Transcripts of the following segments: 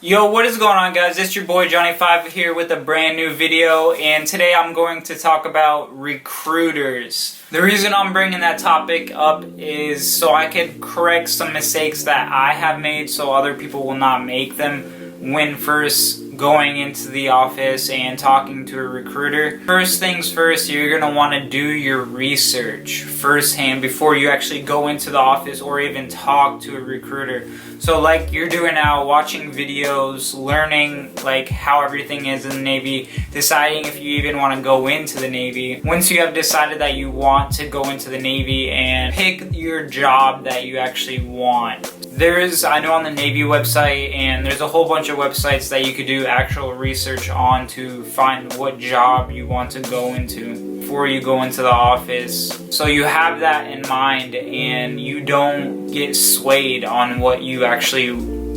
Yo, what is going on, guys? It's your boy Johnny 5 here with a brand new video, and today I'm going to talk about recruiters. The reason I'm bringing that topic up is so I can correct some mistakes that I have made so other people will not make them when first going into the office and talking to a recruiter. First things first, you're going to want to do your research firsthand before you actually go into the office or even talk to a recruiter. So like you're doing now, watching videos, learning like how everything is in the Navy, deciding if you even want to go into the Navy. Once you have decided that you want to go into the Navy, and pick your job that you actually want. I know on the Navy website, and there's a whole bunch of websites that you could do actual research on to find what job you want to go into before you go into the office. So you have that in mind and you don't get swayed on what you actually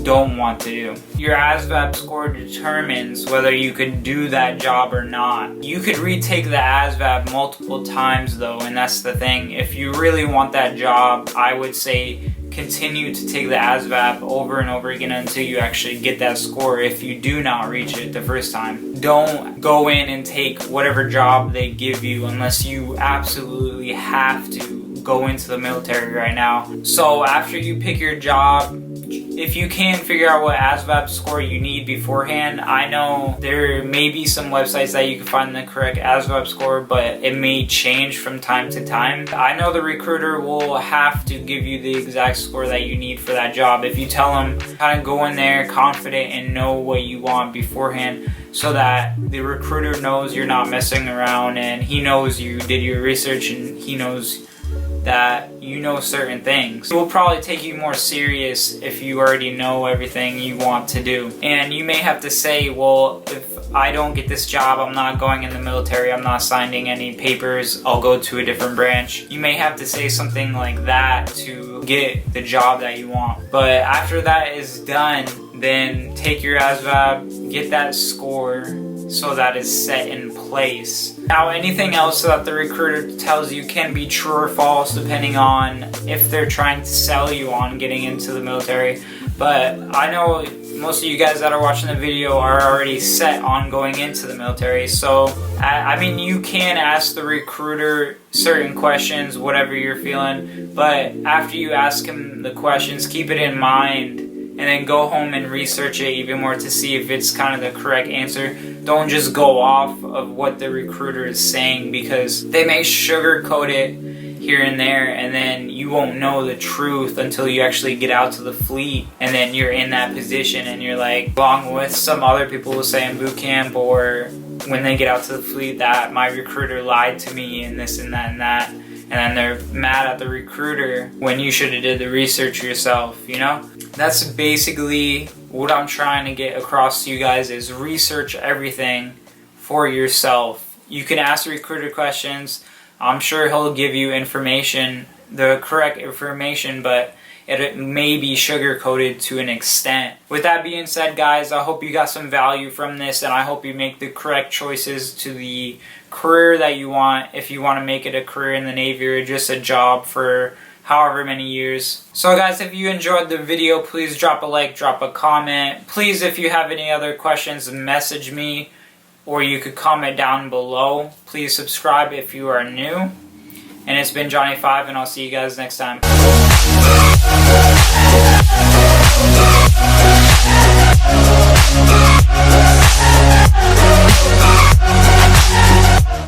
don't want to do. Your ASVAB score determines whether you could do that job or not. You could retake the ASVAB multiple times though, and that's the thing. If you really want that job, I would say continue to take the ASVAB over and over again until you actually get that score. If you do not reach it the first time, don't go in and take whatever job they give you unless you absolutely have to go into the military right now. So after you pick your job, if you can figure out what ASVAB score you need beforehand, I know there may be some websites that you can find the correct ASVAB score, but it may change from time to time. I know the recruiter will have to give you the exact score that you need for that job. If you tell them, kind of go in there confident and know what you want beforehand, so that the recruiter knows you're not messing around and he knows you did your research and he knows that you know certain things. It will probably take you more serious if you already know everything you want to do. And you may have to say, well, if I don't get this job, I'm not going in the military, I'm not signing any papers, I'll go to a different branch. You may have to say something like that to get the job that you want. But after that is done, then take your ASVAB, get that score, so that is set in place. Now anything else that the recruiter tells you can be true or false depending on if they're trying to sell you on getting into the military. But I know most of you guys that are watching the video are already set on going into the military. So I mean, you can ask the recruiter certain questions, whatever you're feeling, but after you ask him the questions, keep it in mind and then go home and research it even more to see if it's kind of the correct answer. Don't just go off of what the recruiter is saying, because they may sugarcoat it here and there, and then you won't know the truth until you actually get out to the fleet, and then you're in that position and you're like, along with some other people will say in boot camp or when they get out to the fleet, that my recruiter lied to me and this and that and that. And then they're mad at the recruiter when you should have did the research yourself, you know? That's basically what I'm trying to get across to you guys, is research everything for yourself. You can ask the recruiter questions. I'm sure he'll give you information, the correct information, but it may be sugar-coated to an extent. With that being said, guys, I hope you got some value from this, and I hope you make the correct choices to the career that you want, if you want to make it a career in the Navy or just a job for however many years. So guys, if you enjoyed the video, please drop a like, drop a comment. Please, if you have any other questions, message me, or you could comment down below. Please subscribe if you are new. And it's been Johnny 5, and I'll see you guys next time.